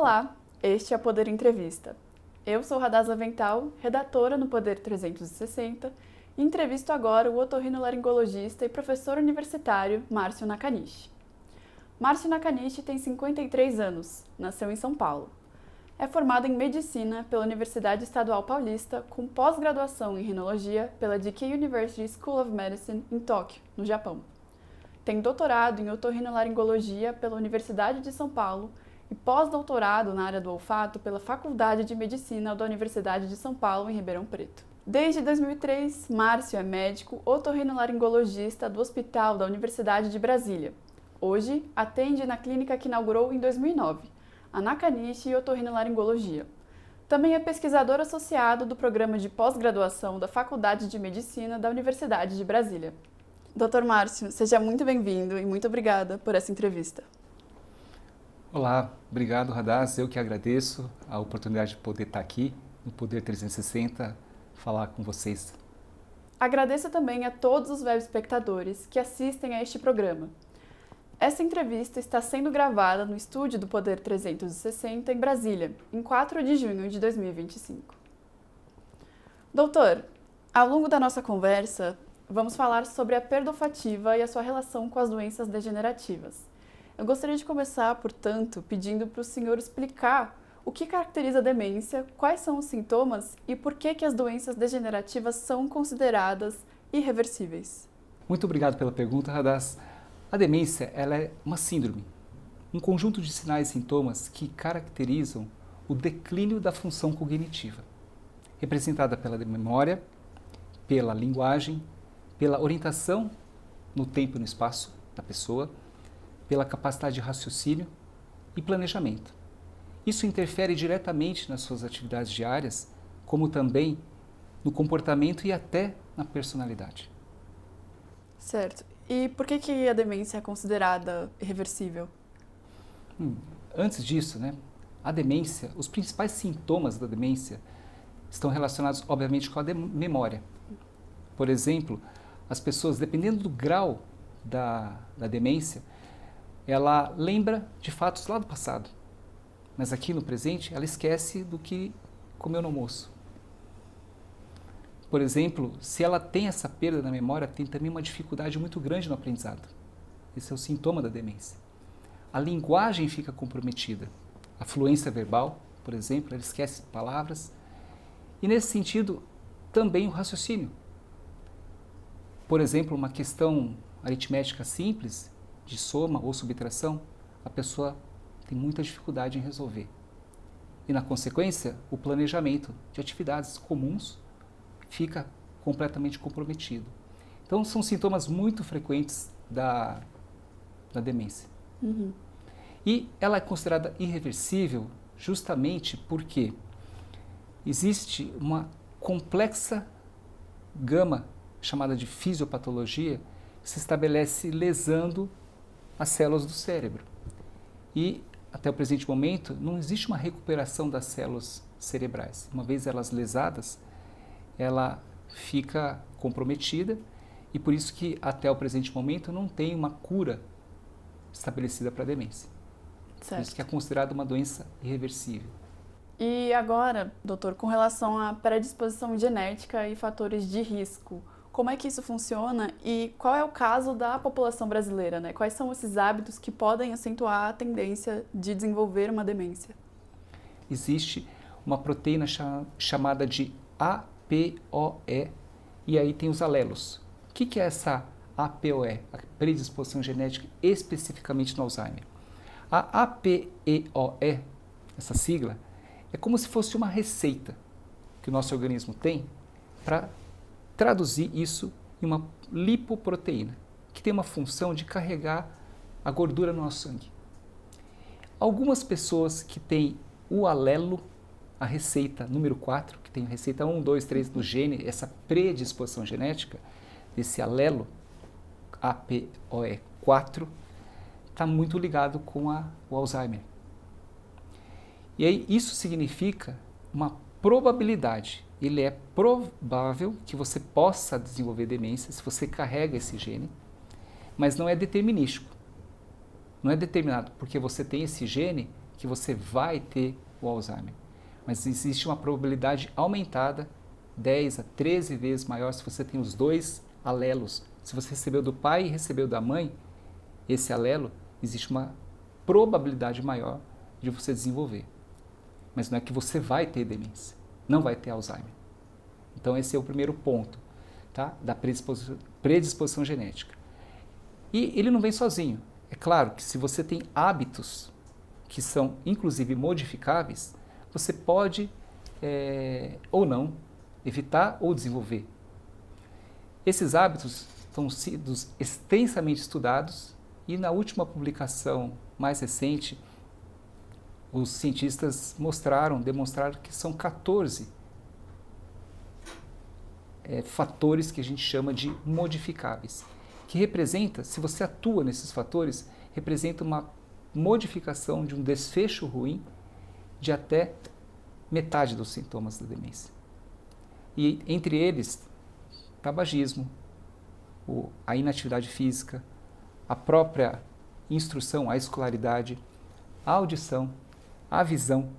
Olá, este é o Poder Entrevista. Eu sou Radassa Vental, redatora no Poder 360, e entrevisto agora o otorrinolaringologista e professor universitário Márcio Nakanishi. Márcio Nakanishi tem 53 anos, nasceu em São Paulo. É formado em Medicina pela Universidade Estadual Paulista, com pós-graduação em Rinologia pela Dikkei University School of Medicine em Tóquio, no Japão. Tem doutorado em otorrinolaringologia pela Universidade de São Paulo e pós-doutorado na área do olfato pela Faculdade de Medicina da Universidade de São Paulo, em Ribeirão Preto. Desde 2003, Márcio é médico otorrinolaringologista do Hospital da Universidade de Brasília. Hoje, atende na clínica que inaugurou em 2009, a Nakanishi Otorrinolaringologia. Também é pesquisador associado do programa de pós-graduação da Faculdade de Medicina da Universidade de Brasília. Dr. Márcio, seja muito bem-vindo e muito obrigada por essa entrevista. Olá, obrigado, Radassa. Eu que agradeço a oportunidade de poder estar aqui no Poder 360, falar com vocês. Agradeço também a todos os web espectadores que assistem a este programa. Essa entrevista está sendo gravada no estúdio do Poder 360 em Brasília, em 4 de junho de 2025. Doutor, ao longo da nossa conversa, vamos falar sobre a perda olfativa e a sua relação com as doenças degenerativas. Eu gostaria de começar, portanto, pedindo para o senhor explicar o que caracteriza a demência, quais são os sintomas e por que as doenças degenerativas são consideradas irreversíveis. Muito obrigado pela pergunta, Radassa. A demência ela é uma síndrome, um conjunto de sinais e sintomas que caracterizam o declínio da função cognitiva, representada pela memória, pela linguagem, pela orientação no tempo e no espaço da pessoa, pela capacidade de raciocínio e planejamento. Isso interfere diretamente nas suas atividades diárias, como também no comportamento e até na personalidade. Certo. E por que a demência é considerada irreversível? Antes disso, a demência, os principais sintomas da demência estão relacionados, obviamente, com a memória. Por exemplo, as pessoas, dependendo do grau da demência, ela lembra de fatos lá do passado, mas aqui no presente ela esquece do que comeu no almoço. Por exemplo, se ela tem essa perda na memória, tem também uma dificuldade muito grande no aprendizado. Esse é o sintoma da demência. A linguagem fica comprometida. A fluência verbal, por exemplo, ela esquece palavras. E nesse sentido, também o raciocínio. Por exemplo, uma questão aritmética simples, de soma ou subtração, a pessoa tem muita dificuldade em resolver. E na consequência, o planejamento de atividades comuns fica completamente comprometido. Então, são sintomas muito frequentes da demência. Uhum. E ela é considerada irreversível justamente porque existe uma complexa gama chamada de fisiopatologia que se estabelece lesando as células do cérebro. E, até o presente momento, não existe uma recuperação das células cerebrais. Uma vez elas lesadas, ela fica comprometida e por isso que, até o presente momento, não tem uma cura estabelecida para a demência. Certo. Por isso que é considerada uma doença irreversível. E agora, doutor, com relação à predisposição genética e fatores de risco, como é que isso funciona e qual é o caso da população brasileira, Quais são esses hábitos que podem acentuar a tendência de desenvolver uma demência? Existe uma proteína chamada de APOE e aí tem os alelos. O que é essa APOE, a predisposição genética especificamente no Alzheimer? A APEOE, essa sigla, é como se fosse uma receita que o nosso organismo tem para traduzir isso em uma lipoproteína, que tem uma função de carregar a gordura no nosso sangue. Algumas pessoas que têm o alelo, a receita número 4, que tem a receita 1, 2, 3 do gene, essa predisposição genética, desse alelo, APOE4, está muito ligado com o Alzheimer. E aí isso significa uma probabilidade. Ele é provável que você possa desenvolver demência se você carrega esse gene, mas não é determinístico. Não é determinado porque você tem esse gene que você vai ter o Alzheimer, mas existe uma probabilidade aumentada, 10 a 13 vezes maior se você tem os dois alelos. Se você recebeu do pai e recebeu da mãe, esse alelo, existe uma probabilidade maior de você desenvolver. Mas não é que você vai ter demência, não vai ter Alzheimer. Então esse é o primeiro ponto, tá? Da predisposição genética. E ele não vem sozinho. É claro que se você tem hábitos que são inclusive modificáveis, você pode ou não evitar ou desenvolver. Esses hábitos estão sido extensamente estudados e na última publicação mais recente, os cientistas demonstraram que são 14 fatores que a gente chama de modificáveis, que representa, se você atua nesses fatores, representa uma modificação de um desfecho ruim de até metade dos sintomas da demência. E entre eles, tabagismo, a inatividade física, a própria instrução, a escolaridade, a audição, a visão,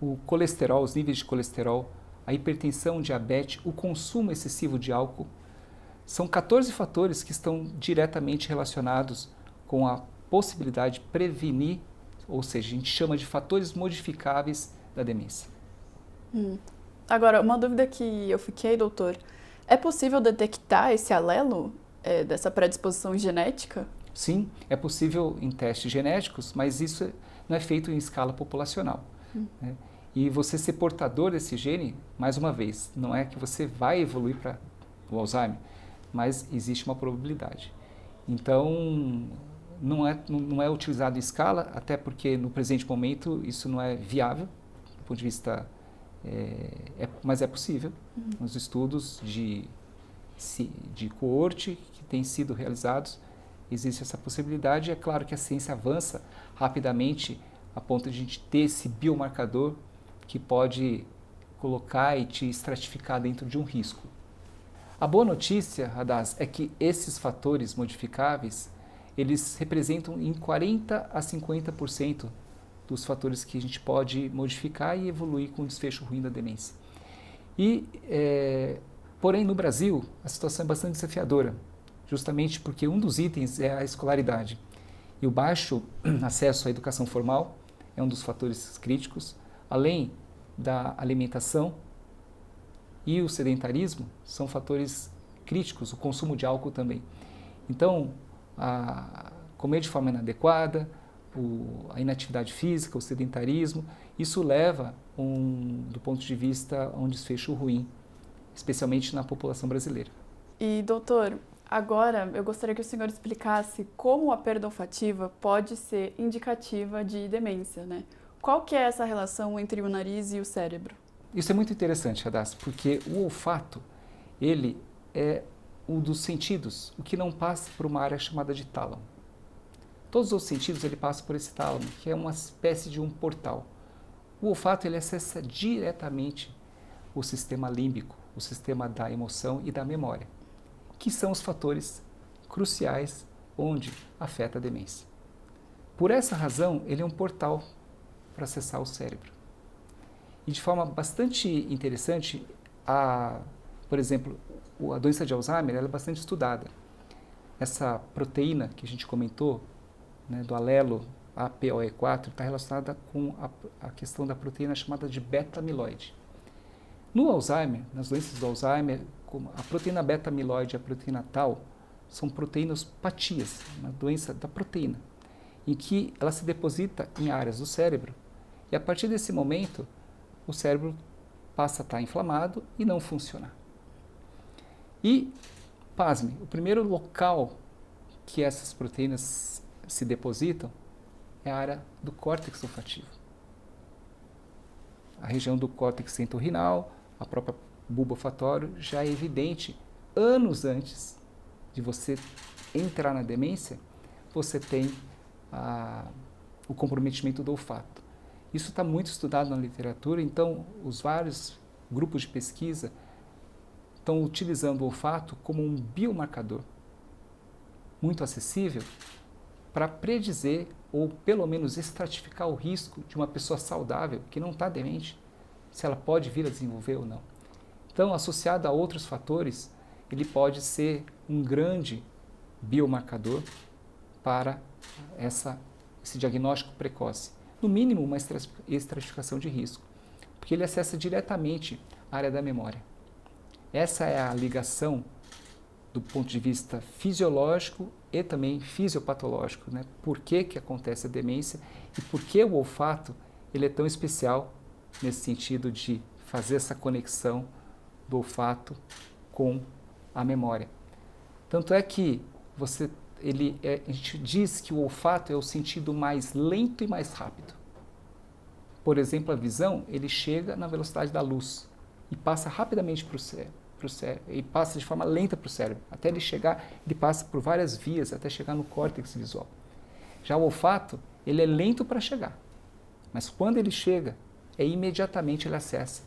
o colesterol, os níveis de colesterol, a hipertensão, o diabetes, o consumo excessivo de álcool. São 14 fatores que estão diretamente relacionados com a possibilidade de prevenir, ou seja, a gente chama de fatores modificáveis da demência. Agora, uma dúvida que eu fiquei, doutor, é possível detectar esse alelo dessa predisposição genética? Sim, é possível em testes genéticos, mas isso não é feito em escala populacional. Né? E você ser portador desse gene, mais uma vez, não é que você vai evoluir para o Alzheimer, mas existe uma probabilidade. Então, não é utilizado em escala, até porque no presente momento isso não é viável, do ponto de vista, mas é possível. Nos estudos de coorte que têm sido realizados, existe essa possibilidade. É claro que a ciência avança rapidamente a ponto de a gente ter esse biomarcador que pode colocar e te estratificar dentro de um risco. A boa notícia, Radaz, é que esses fatores modificáveis, eles representam em 40 a 50% dos fatores que a gente pode modificar e evoluir com o desfecho ruim da demência. Porém, no Brasil, a situação é bastante desafiadora, justamente porque um dos itens é a escolaridade. E o baixo acesso à educação formal é um dos fatores críticos, além da alimentação e o sedentarismo são fatores críticos, o consumo de álcool também. Então, comer de forma inadequada, a inatividade física, o sedentarismo, isso leva, do ponto de vista, a um desfecho ruim, especialmente na população brasileira. E, doutor, agora eu gostaria que o senhor explicasse como a perda olfativa pode ser indicativa de demência, né? Qual que é essa relação entre o nariz e o cérebro? Isso é muito interessante, Radassa, porque o olfato, ele é um dos sentidos, o que não passa por uma área chamada de tálamo. Todos os sentidos ele passa por esse tálamo, que é uma espécie de um portal. O olfato ele acessa diretamente o sistema límbico, o sistema da emoção e da memória, que são os fatores cruciais onde afeta a demência. Por essa razão, ele é um portal para acessar o cérebro. E de forma bastante interessante, por exemplo, a doença de Alzheimer ela é bastante estudada. Essa proteína que a gente comentou, né, do alelo APOE4, está relacionada com a questão da proteína chamada de beta-amiloide. No Alzheimer, nas doenças do Alzheimer, a proteína beta-amiloide e a proteína tau são proteinopatias, uma doença da proteína, em que ela se deposita em áreas do cérebro e a partir desse momento o cérebro passa a estar inflamado e não funcionar. E, pasme, o primeiro local que essas proteínas se depositam é a área do córtex olfativo. A região do córtex centro-rinal, a própria bulbo olfatório, já é evidente anos antes de você entrar na demência, você tem o comprometimento do olfato. Isso está muito estudado na literatura, então os vários grupos de pesquisa estão utilizando o olfato como um biomarcador muito acessível para predizer ou pelo menos estratificar o risco de uma pessoa saudável que não está demente, se ela pode vir a desenvolver ou não. Então, associado a outros fatores, ele pode ser um grande biomarcador para esse diagnóstico precoce. No mínimo, uma estratificação de risco, porque ele acessa diretamente a área da memória. Essa é a ligação do ponto de vista fisiológico e também fisiopatológico, né? Por que acontece a demência e por que o olfato ele é tão especial nesse sentido de fazer essa conexão do olfato com a memória. Tanto é que a gente diz que o olfato é o sentido mais lento e mais rápido. Por exemplo, a visão, ele chega na velocidade da luz e passa rapidamente para o cérebro, e passa de forma lenta para o cérebro. Até ele chegar, ele passa por várias vias até chegar no córtex visual. Já o olfato, ele é lento para chegar, mas quando ele chega, imediatamente ele acessa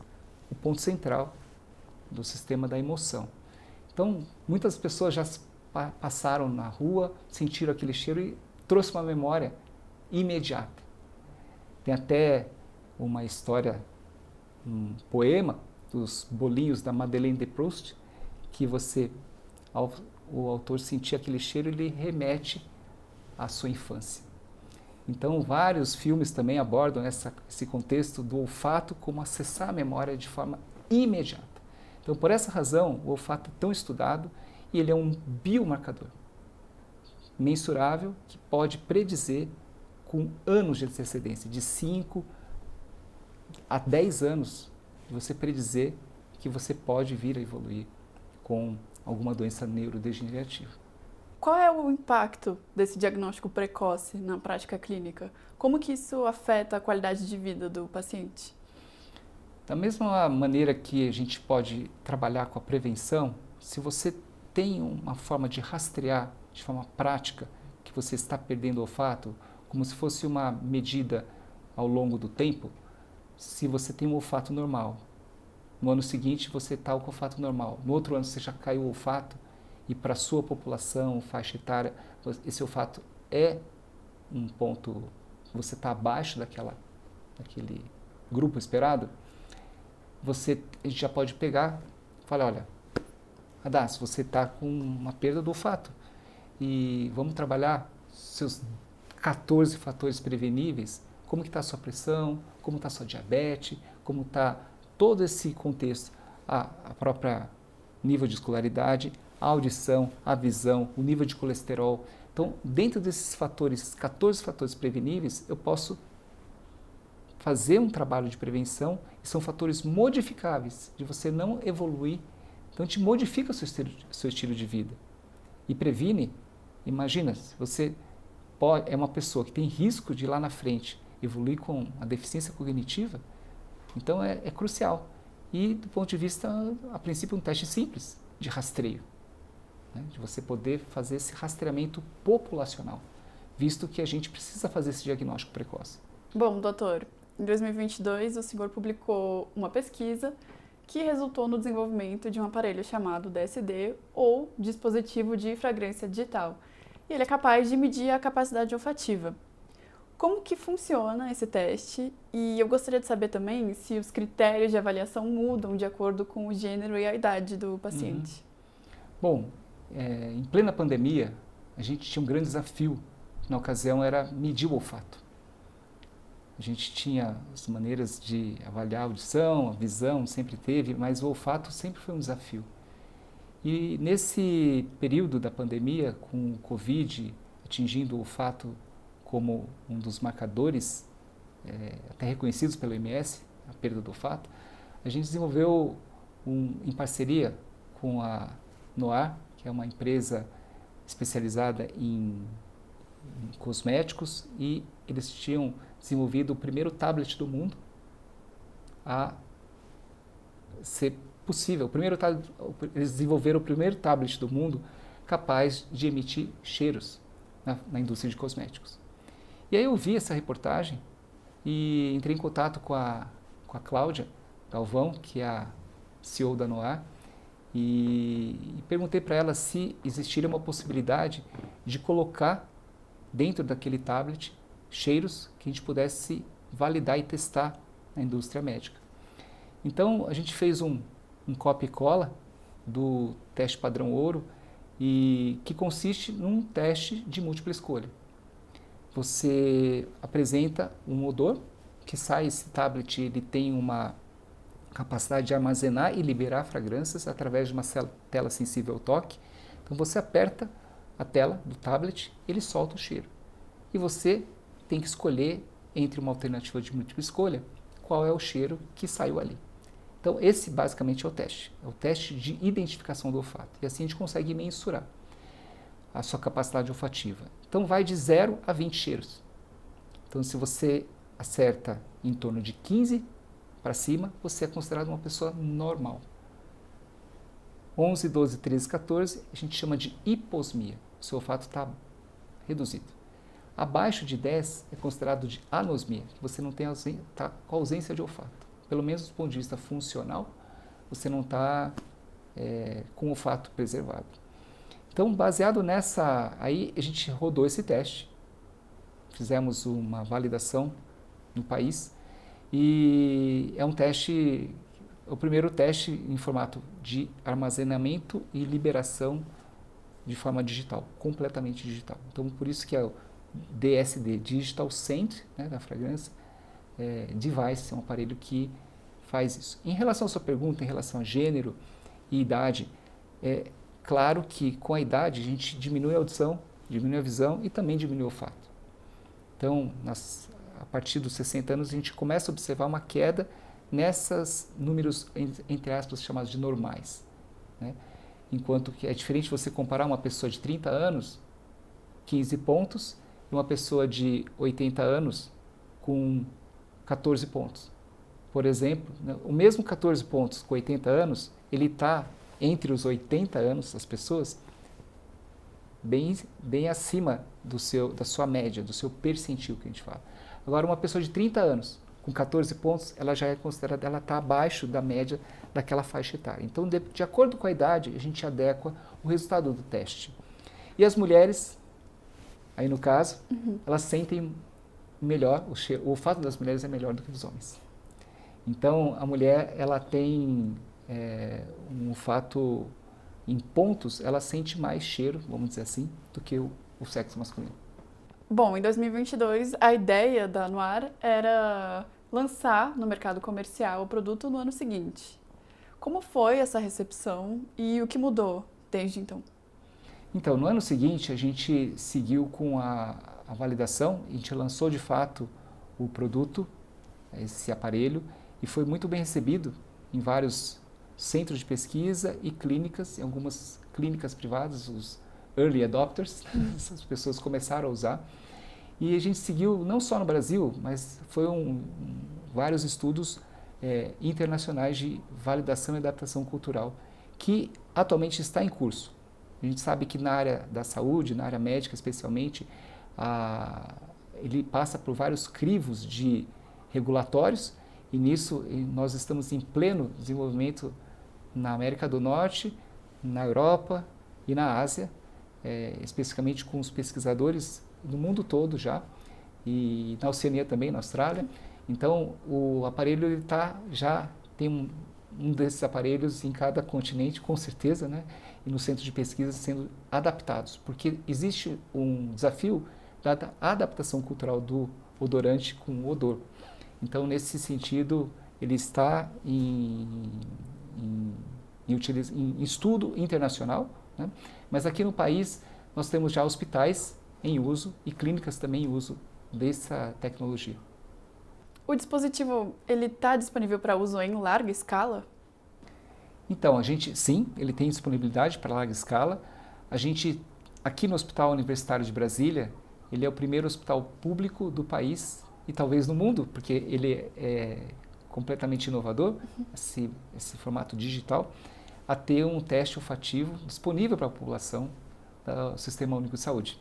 o ponto central do sistema da emoção. Então, muitas pessoas já passaram na rua, sentiram aquele cheiro e trouxe uma memória imediata. Tem até uma história, um poema dos bolinhos da Madeleine de Proust, que o autor sentia aquele cheiro e ele remete à sua infância. Então, vários filmes também abordam esse contexto do olfato como acessar a memória de forma imediata. Então, por essa razão, o olfato é tão estudado e ele é um biomarcador mensurável que pode predizer com anos de antecedência, de 5 a 10 anos, você predizer que você pode vir a evoluir com alguma doença neurodegenerativa. Qual é o impacto desse diagnóstico precoce na prática clínica? Como que isso afeta a qualidade de vida do paciente? Da mesma maneira que a gente pode trabalhar com a prevenção, se você tem uma forma de rastrear de forma prática que você está perdendo o olfato, como se fosse uma medida ao longo do tempo, se você tem um olfato normal, no ano seguinte você está com o olfato normal, no outro ano você já caiu o olfato e para a sua população, faixa etária, esse olfato é um ponto, você está abaixo daquele grupo esperado, a gente já pode pegar e falar, olha, Radassa, você está com uma perda do olfato e vamos trabalhar seus 14 fatores preveníveis, como que está a sua pressão, como está a sua diabetes, como está todo esse contexto, a própria nível de escolaridade, a audição, a visão, o nível de colesterol. Então, dentro desses fatores, 14 fatores preveníveis, eu posso fazer um trabalho de prevenção e são fatores modificáveis, de você não evoluir. Então, te modifica o seu estilo de vida e previne. Imagina, se você é uma pessoa que tem risco de lá na frente evoluir com a deficiência cognitiva, então é crucial. E do ponto de vista, a princípio, um teste simples de rastreio, né? De você poder fazer esse rastreamento populacional, visto que a gente precisa fazer esse diagnóstico precoce. Bom, doutor, em 2022 o senhor publicou uma pesquisa que resultou no desenvolvimento de um aparelho chamado DSD, ou dispositivo de fragrância digital. E ele é capaz de medir a capacidade olfativa. Como que funciona esse teste? E eu gostaria de saber também se os critérios de avaliação mudam de acordo com o gênero e a idade do paciente. Bom, em plena pandemia, a gente tinha um grande desafio. Na ocasião, era medir o olfato. A gente tinha as maneiras de avaliar a audição, a visão, sempre teve, mas o olfato sempre foi um desafio. E nesse período da pandemia, com o Covid atingindo o olfato como um dos marcadores, até reconhecidos pela OMS, a perda do olfato, a gente desenvolveu, em parceria com a Noir, que é uma empresa especializada em cosméticos, e eles tinham desenvolvido o primeiro tablet do mundo a ser possível. Eles desenvolveram o primeiro tablet do mundo capaz de emitir cheiros na indústria de cosméticos. E aí eu vi essa reportagem e entrei em contato com a Cláudia Galvão, que é a CEO da Noir, e perguntei para ela se existiria uma possibilidade de colocar dentro daquele tablet, cheiros que a gente pudesse validar e testar na indústria médica. Então, a gente fez um copia e cola do teste padrão ouro, e que consiste num teste de múltipla escolha. Você apresenta um odor, que sai, esse tablet ele tem uma capacidade de armazenar e liberar fragrâncias através de uma tela sensível ao toque. Então você aperta a tela do tablet, ele solta o cheiro. E você tem que escolher entre uma alternativa de múltipla escolha qual é o cheiro que saiu ali. Então esse basicamente é o teste de identificação do olfato. E assim a gente consegue mensurar a sua capacidade olfativa. Então vai de 0 a 20 cheiros. Então se você acerta em torno de 15 para cima, você é considerado uma pessoa normal. 11, 12, 13, 14, a gente chama de hiposmia. O seu olfato está reduzido. Abaixo de 10 é considerado de anosmia. Você não tem está com ausência de olfato. Pelo menos do ponto de vista funcional, você não está com o olfato preservado. Então, baseado nessa, aí a gente rodou esse teste, fizemos uma validação no país, e é um teste, o primeiro teste em formato de armazenamento e liberação de forma digital, completamente digital. Então, por isso que é o DSD, Digital Scent, né, da fragrância, device, é um aparelho que faz isso. Em relação à sua pergunta, em relação a gênero e idade, é claro que com a idade a gente diminui a audição, diminui a visão e também diminui o olfato. Então, a partir dos 60 anos, a gente começa a observar uma queda nesses números, entre aspas, chamados de normais, né? Enquanto que é diferente você comparar uma pessoa de 30 anos, 15 pontos, e uma pessoa de 80 anos com 14 pontos. Por exemplo, né, o mesmo 14 pontos com 80 anos, ele está entre os 80 anos, as pessoas, bem acima da sua média, do seu percentil que a gente fala. Agora, uma pessoa de 30 anos, com 14 pontos, ela já é considerada, ela está abaixo da média daquela faixa etária. Então, de acordo com a idade, a gente adequa o resultado do teste. E as mulheres, aí no caso, elas sentem melhor, o olfato das mulheres é melhor do que dos homens. Então, a mulher, ela tem um olfato em pontos, ela sente mais cheiro, vamos dizer assim, do que o sexo masculino. Bom, em 2022, a ideia da Anuar era lançar no mercado comercial o produto no ano seguinte. Como foi essa recepção e o que mudou desde então? Então, no ano seguinte, a gente seguiu com a validação, a gente lançou de fato o produto, esse aparelho, e foi muito bem recebido em vários centros de pesquisa e clínicas, em algumas clínicas privadas, os early adopters, as pessoas começaram a usar. E a gente seguiu não só no Brasil, mas foram vários estudos internacionais de validação e adaptação cultural, que atualmente está em curso. A gente sabe que na área da saúde, na área médica especialmente, ele passa por vários crivos de regulatórios, e nisso nós estamos em pleno desenvolvimento na América do Norte, na Europa e na Ásia, especificamente com os pesquisadores do mundo todo já, e na Oceania também, na Austrália. Então, o aparelho ele já tem um desses aparelhos em cada continente, com certeza, né? E no centro de pesquisa sendo adaptados, porque existe um desafio da adaptação cultural do odorante com o odor. Então, nesse sentido, ele está em estudo internacional, né? Mas aqui no país nós temos já hospitais em uso e clínicas também em uso dessa tecnologia. O dispositivo, ele está disponível para uso em larga escala? Então, sim, ele tem disponibilidade para larga escala. A gente, aqui no Hospital Universitário de Brasília, ele é o primeiro hospital público do país e talvez no mundo, porque ele é completamente inovador, esse formato digital, a ter um teste olfativo disponível para a população do Sistema Único de Saúde.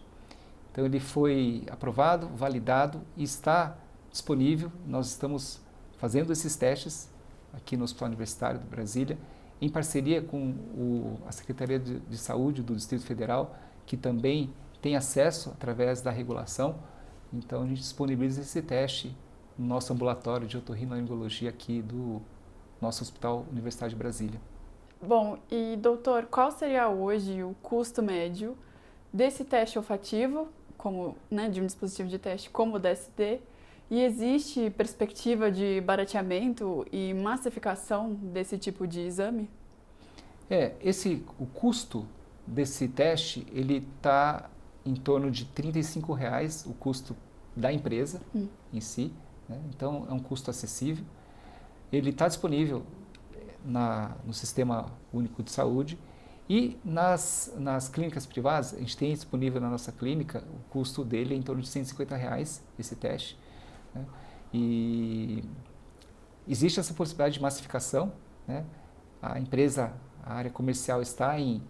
Então, ele foi aprovado, validado e está disponível. Nós estamos fazendo esses testes aqui no Hospital Universitário de Brasília, em parceria com a Secretaria de Saúde do Distrito Federal, que também tem acesso através da regulação, então a gente disponibiliza esse teste no nosso ambulatório de otorrinolaringologia aqui do nosso Hospital Universidade de Brasília. Bom, e doutor, qual seria hoje o custo médio desse teste olfativo, como, né, de um dispositivo de teste como o DSD? E existe perspectiva de barateamento e massificação desse tipo de exame? O custo desse teste, ele está em torno de R$ 35,00, o custo da empresa em si, né? Então é um custo acessível. Ele está disponível no Sistema Único de Saúde e nas clínicas privadas, a gente tem disponível na nossa clínica, o custo dele é em torno de R$ 150,00, esse teste, né? E existe essa possibilidade de massificação, né? A área comercial está em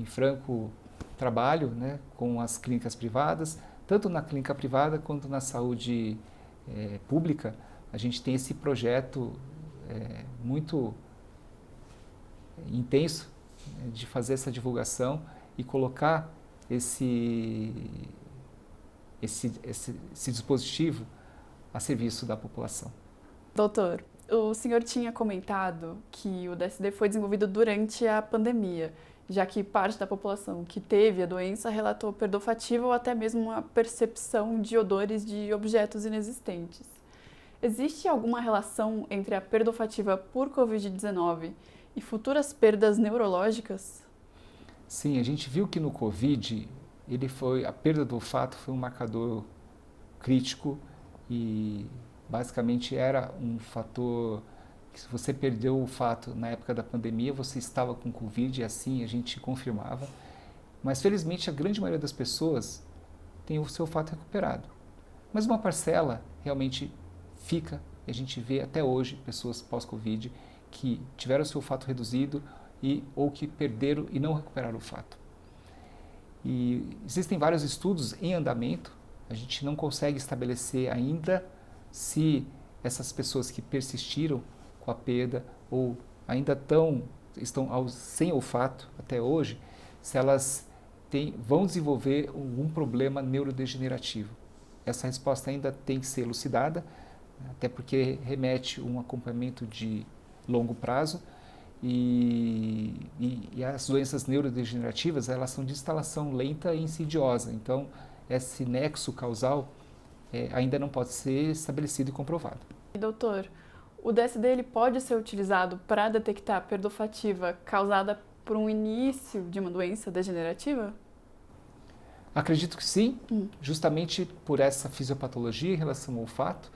franco trabalho, né, com as clínicas privadas, tanto na clínica privada quanto na saúde pública. A gente tem esse projeto muito intenso, né, de fazer essa divulgação e colocar esse dispositivo a serviço da população. Doutor, o senhor tinha comentado que o DSD foi desenvolvido durante a pandemia, já que parte da população que teve a doença relatou perda olfativa ou até mesmo uma percepção de odores de objetos inexistentes. Existe alguma relação entre a perda olfativa por Covid-19 e futuras perdas neurológicas? Sim, a gente viu que no Covid a perda do olfato foi um marcador crítico e basicamente era um fator que, se você perdeu o olfato na época da pandemia, você estava com Covid, e assim a gente confirmava. Mas felizmente a grande maioria das pessoas tem o seu olfato recuperado. Mas uma parcela realmente fica, e a gente vê até hoje pessoas pós-Covid que tiveram o seu olfato reduzido ou que perderam e não recuperaram o olfato. E existem vários estudos em andamento, a gente não consegue estabelecer ainda se essas pessoas que persistiram com a perda ou ainda estão sem olfato até hoje, se elas vão desenvolver algum problema neurodegenerativo. Essa resposta ainda tem que ser elucidada, até porque remete a um acompanhamento de longo prazo e as doenças neurodegenerativas, elas são de instalação lenta e insidiosa, então esse nexo causal ainda não pode ser estabelecido e comprovado. Doutor, o DSD ele pode ser utilizado para detectar perda olfativa causada por um início de uma doença degenerativa? Acredito que sim, justamente por essa fisiopatologia em relação ao olfato.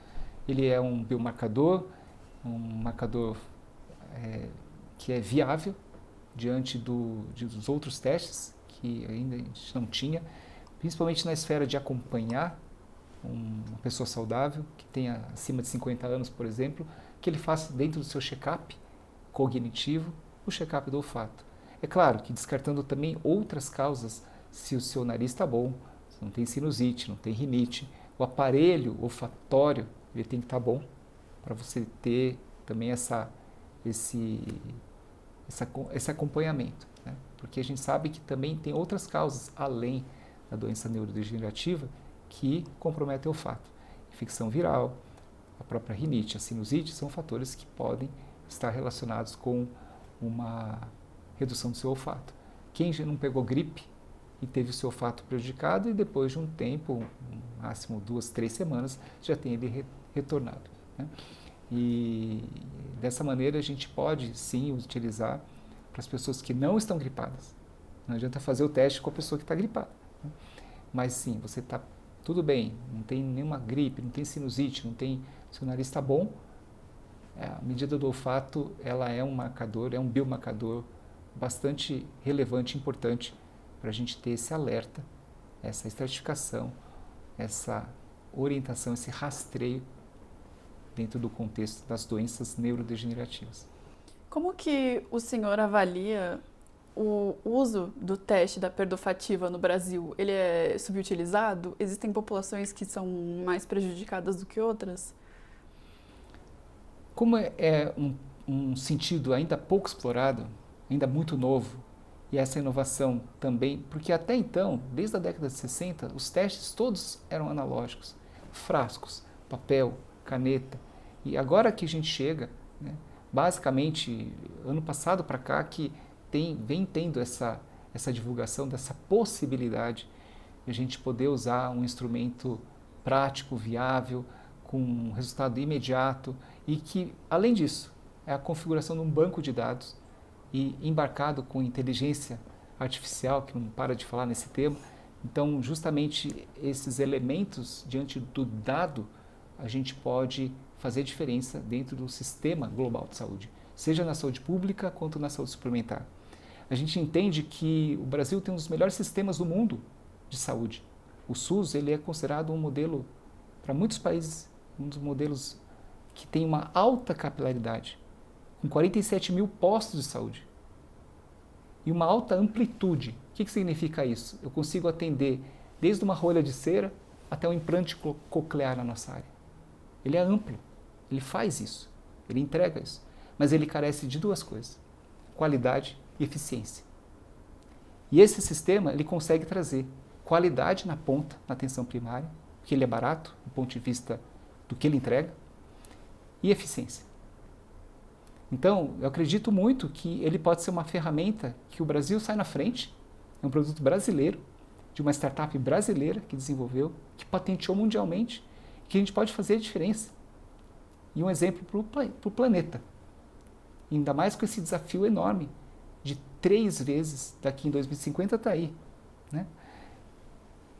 Ele é um biomarcador, um marcador que é viável diante dos outros testes que ainda a gente não tinha, principalmente na esfera de acompanhar uma pessoa saudável, que tenha acima de 50 anos, por exemplo, que ele faça dentro do seu check-up cognitivo o check-up do olfato. É claro que descartando também outras causas, se o seu nariz está bom, se não tem sinusite, não tem rinite, o aparelho olfatório ele tem que estar bom para você ter também esse acompanhamento, né? Porque a gente sabe que também tem outras causas além da doença neurodegenerativa que comprometem o olfato. Infecção viral, a própria rinite, a sinusite são fatores que podem estar relacionados com uma redução do seu olfato. Quem já não pegou gripe e teve o seu olfato prejudicado e depois de um tempo, no máximo 2, 3 semanas, já tem ele retornado, né? E dessa maneira a gente pode sim utilizar para as pessoas que não estão gripadas. Não adianta fazer o teste com a pessoa que está gripada, né? Mas sim, você está tudo bem, não tem nenhuma gripe, não tem sinusite, seu nariz está bom. A medida do olfato ela é um marcador, é um biomarcador bastante relevante e importante para a gente ter esse alerta, essa estratificação, essa orientação, esse rastreio dentro do contexto das doenças neurodegenerativas. Como que o senhor avalia o uso do teste da perda olfativa no Brasil? Ele é subutilizado? Existem populações que são mais prejudicadas do que outras? Como é um sentido ainda pouco explorado, ainda muito novo, e essa inovação também, porque até então, desde a década de 60, os testes todos eram analógicos, frascos, papel, caneta, e agora que a gente chega, né, basicamente, ano passado para cá, que vem tendo essa divulgação dessa possibilidade de a gente poder usar um instrumento prático, viável, com um resultado imediato e que, além disso, é a configuração de um banco de dados e embarcado com inteligência artificial, que não para de falar nesse termo. Então, justamente esses elementos diante do dado, a gente pode fazer diferença dentro do sistema global de saúde, seja na saúde pública quanto na saúde suplementar. A gente entende que o Brasil tem um dos melhores sistemas do mundo de saúde. O SUS ele é considerado um modelo, para muitos países, um dos modelos que tem uma alta capilaridade, com 47 mil postos de saúde e uma alta amplitude. O que significa isso? Eu consigo atender desde uma rolha de cera até um implante coclear na nossa área. Ele é amplo, ele faz isso, ele entrega isso, mas ele carece de duas coisas: qualidade e eficiência. E esse sistema ele consegue trazer qualidade na ponta, na atenção primária, porque ele é barato do ponto de vista do que ele entrega, e eficiência. Então, eu acredito muito que ele pode ser uma ferramenta que o Brasil sai na frente, é um produto brasileiro, de uma startup brasileira que desenvolveu, que patenteou mundialmente, que a gente pode fazer a diferença. E um exemplo para o planeta. Ainda mais com esse desafio enorme de 3 vezes, daqui em 2050 está aí, né?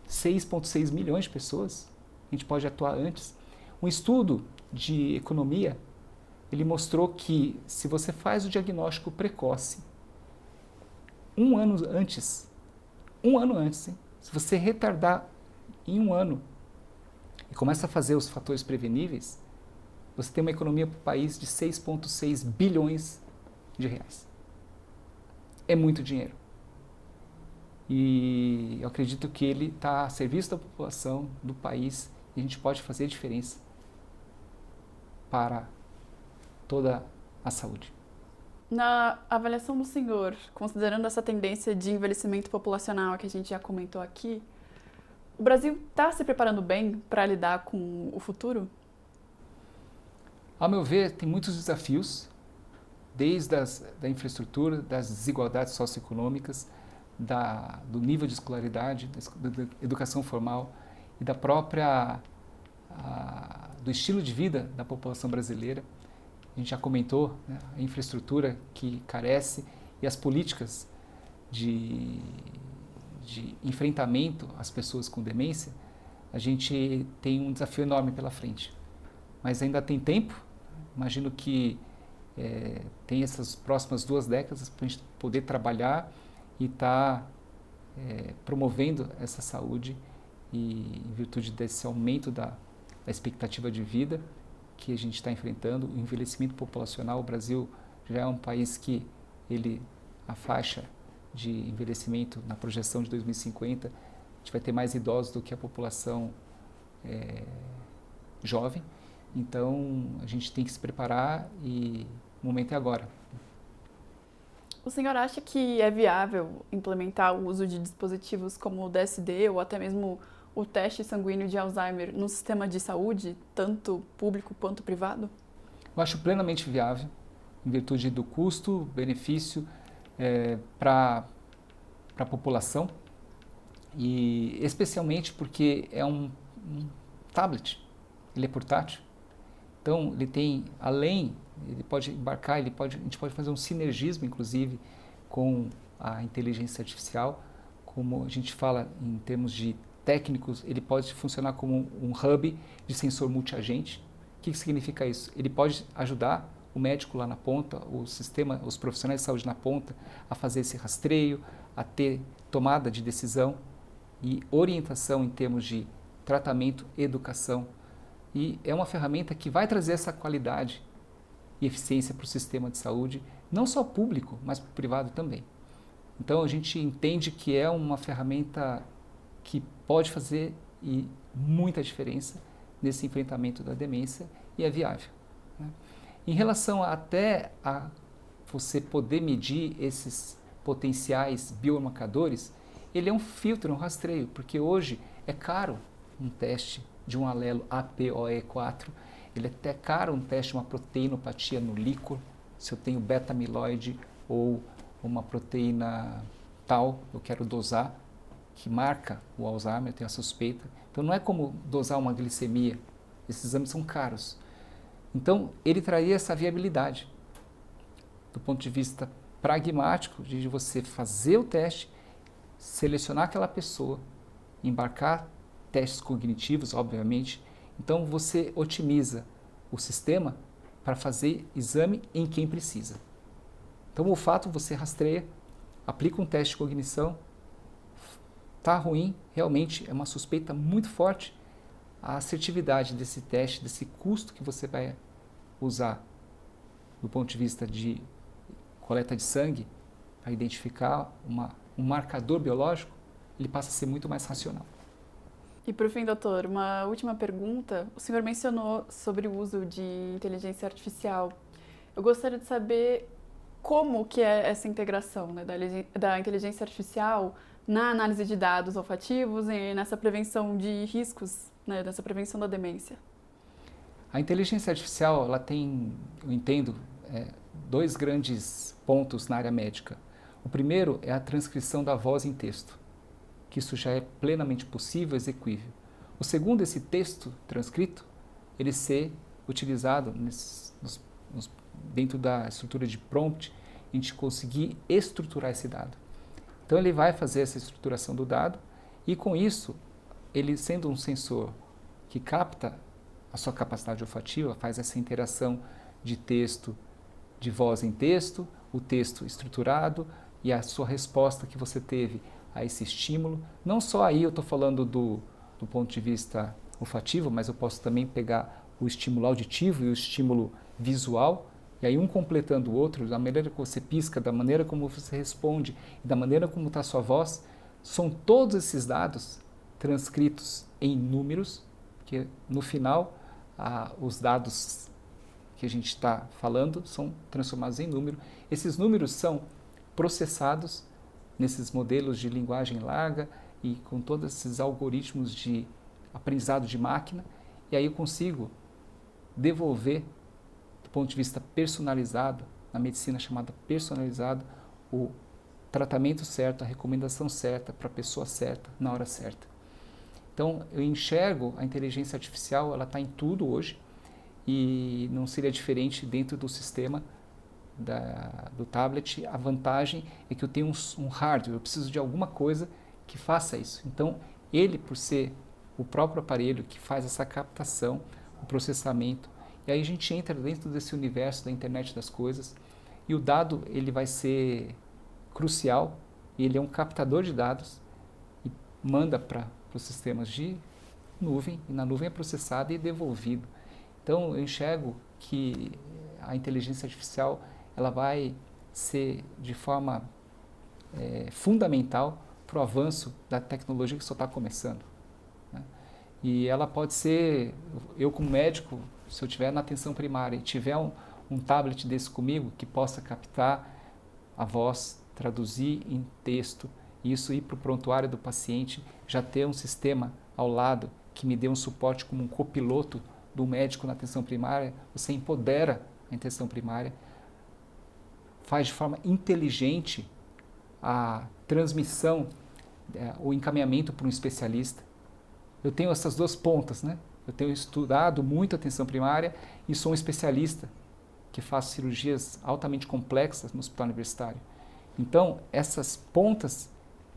6,6 milhões de pessoas, a gente pode atuar antes. Um estudo de economia, ele mostrou que se você faz o diagnóstico precoce, um ano antes, hein? Se você retardar em um ano e começa a fazer os fatores preveníveis, você tem uma economia para o país de 6,6 bilhões de reais. É muito dinheiro. E eu acredito que ele está a serviço da população, do país, e a gente pode fazer a diferença para toda a saúde. Na avaliação do senhor, considerando essa tendência de envelhecimento populacional que a gente já comentou aqui, o Brasil está se preparando bem para lidar com o futuro? Ao meu ver, tem muitos desafios, desde da infraestrutura, das desigualdades socioeconômicas, do nível de escolaridade, da educação formal e da própria do estilo de vida da população brasileira. A gente já comentou, né, a infraestrutura que carece e as políticas de enfrentamento às pessoas com demência. A gente tem um desafio enorme pela frente, mas ainda tem tempo. Imagino que tem essas próximas 2 décadas para a gente poder trabalhar e estar promovendo essa saúde e em virtude desse aumento da expectativa de vida que a gente está enfrentando, o envelhecimento populacional. O Brasil já é um país que a faixa de envelhecimento na projeção de 2050, a gente vai ter mais idosos do que a população jovem. Então, a gente tem que se preparar e o momento é agora. O senhor acha que é viável implementar o uso de dispositivos como o DSD ou até mesmo o teste sanguíneo de Alzheimer no sistema de saúde, tanto público quanto privado? Eu acho plenamente viável, em virtude do custo, benefício para a população, e especialmente porque é um tablet, ele é portátil. Então, ele tem, ele pode embarcar, a gente pode fazer um sinergismo, inclusive, com a inteligência artificial. Como a gente fala em termos de técnicos, ele pode funcionar como um hub de sensor multiagente. O que significa isso? Ele pode ajudar o médico lá na ponta, os profissionais de saúde na ponta, a fazer esse rastreio, a ter tomada de decisão e orientação em termos de tratamento, educação. E é uma ferramenta que vai trazer essa qualidade e eficiência para o sistema de saúde, não só público, mas para o privado também. Então, a gente entende que é uma ferramenta que pode fazer muita diferença nesse enfrentamento da demência e é viável, né? Em relação até a você poder medir esses potenciais biomarcadores, ele é um filtro, um rastreio, porque hoje é caro um teste de um alelo APOE4, ele é até caro um teste de uma proteinopatia no líquor, se eu tenho beta-amiloide ou uma proteína tal, eu quero dosar, que marca o Alzheimer, eu tenho a suspeita. Então não é como dosar uma glicemia, esses exames são caros. Então ele traria essa viabilidade, do ponto de vista pragmático, de você fazer o teste, selecionar aquela pessoa, embarcar testes cognitivos, obviamente. Então você otimiza o sistema para fazer exame em quem precisa. Então o olfato você rastreia, aplica um teste de cognição, está ruim, realmente é uma suspeita muito forte. A assertividade desse teste, desse custo que você vai usar do ponto de vista de coleta de sangue para identificar um marcador biológico, ele passa a ser muito mais racional. E por fim, doutor, uma última pergunta. O senhor mencionou sobre o uso de inteligência artificial. Eu gostaria de saber como que é essa integração, né, da inteligência artificial na análise de dados olfativos e nessa prevenção de riscos, né, nessa prevenção da demência. A inteligência artificial, ela tem, eu entendo, dois grandes pontos na área médica. O primeiro é a transcrição da voz em texto, que isso já é plenamente possível, execuível. O segundo, esse texto transcrito, ele ser utilizado dentro da estrutura de prompt, a gente conseguir estruturar esse dado. Então ele vai fazer essa estruturação do dado e com isso, ele sendo um sensor que capta a sua capacidade olfativa, faz essa interação de texto, de voz em texto, o texto estruturado e a sua resposta que você teve a esse estímulo. Não só aí eu estou falando do ponto de vista olfativo, mas eu posso também pegar o estímulo auditivo e o estímulo visual, e aí um completando o outro, da maneira que você pisca, da maneira como você responde, da maneira como está a sua voz, são todos esses dados transcritos em números, que no final os dados que a gente está falando são transformados em número. Esses números são processados nesses modelos de linguagem larga e com todos esses algoritmos de aprendizado de máquina, e aí eu consigo devolver, do ponto de vista personalizado, na medicina chamada personalizado, o tratamento certo, a recomendação certa para a pessoa certa, na hora certa. Então, eu enxergo a inteligência artificial, ela está em tudo hoje, e não seria diferente dentro do sistema do tablet. A vantagem é que eu tenho um hardware, eu preciso de alguma coisa que faça isso. Então, ele, por ser o próprio aparelho que faz essa captação, o processamento, e aí a gente entra dentro desse universo da internet das coisas, e o dado ele vai ser crucial, ele é um captador de dados e manda para os sistemas de nuvem, e na nuvem é processado e devolvido. Então, eu enxergo que a inteligência artificial ela vai ser de forma fundamental para o avanço da tecnologia que só está começando, né? E ela pode ser, eu como médico, se eu estiver na atenção primária e tiver um tablet desse comigo que possa captar a voz, traduzir em texto, e isso ir para o prontuário do paciente, já ter um sistema ao lado que me dê um suporte como um copiloto do médico na atenção primária, você empodera a atenção primária, faz de forma inteligente a transmissão, o encaminhamento para um especialista. Eu tenho essas duas pontas, né? Eu tenho estudado muito a atenção primária e sou um especialista que faço cirurgias altamente complexas no hospital universitário. Então, essas pontas,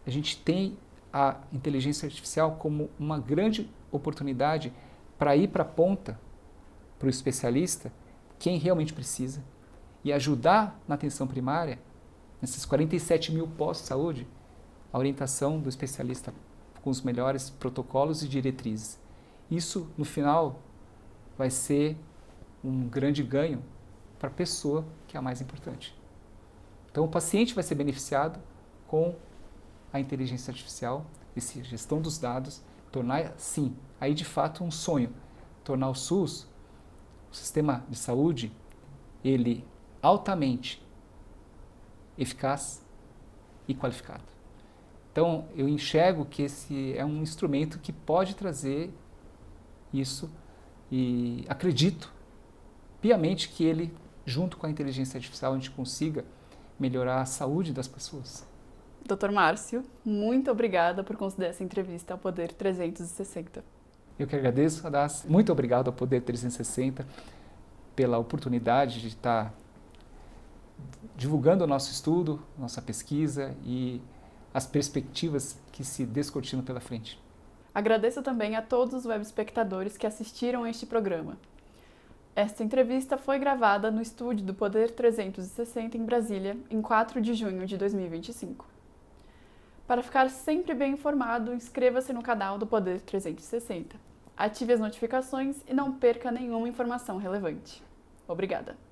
a gente tem a inteligência artificial como uma grande oportunidade para ir para a ponta, para o especialista, quem realmente precisa, e ajudar na atenção primária, nesses 47 mil postos de saúde, a orientação do especialista com os melhores protocolos e diretrizes. Isso, no final, vai ser um grande ganho para a pessoa, que é a mais importante. Então, o paciente vai ser beneficiado com a inteligência artificial, essa gestão dos dados, tornar, sim, aí de fato um sonho, tornar o SUS, o sistema de saúde, ele altamente eficaz, e qualificado. Então, eu enxergo que esse é um instrumento que pode trazer isso e acredito piamente que ele, junto com a inteligência artificial, a gente consiga melhorar a saúde das pessoas. Dr. Márcio, muito obrigada por conceder essa entrevista ao Poder 360. Eu que agradeço, Radassa. Muito obrigado ao Poder 360 pela oportunidade de estar divulgando o nosso estudo, nossa pesquisa e as perspectivas que se descortinam pela frente. Agradeço também a todos os web espectadores que assistiram a este programa. Esta entrevista foi gravada no estúdio do Poder 360 em Brasília, em 4 de junho de 2025. Para ficar sempre bem informado, inscreva-se no canal do Poder 360. Ative as notificações e não perca nenhuma informação relevante. Obrigada!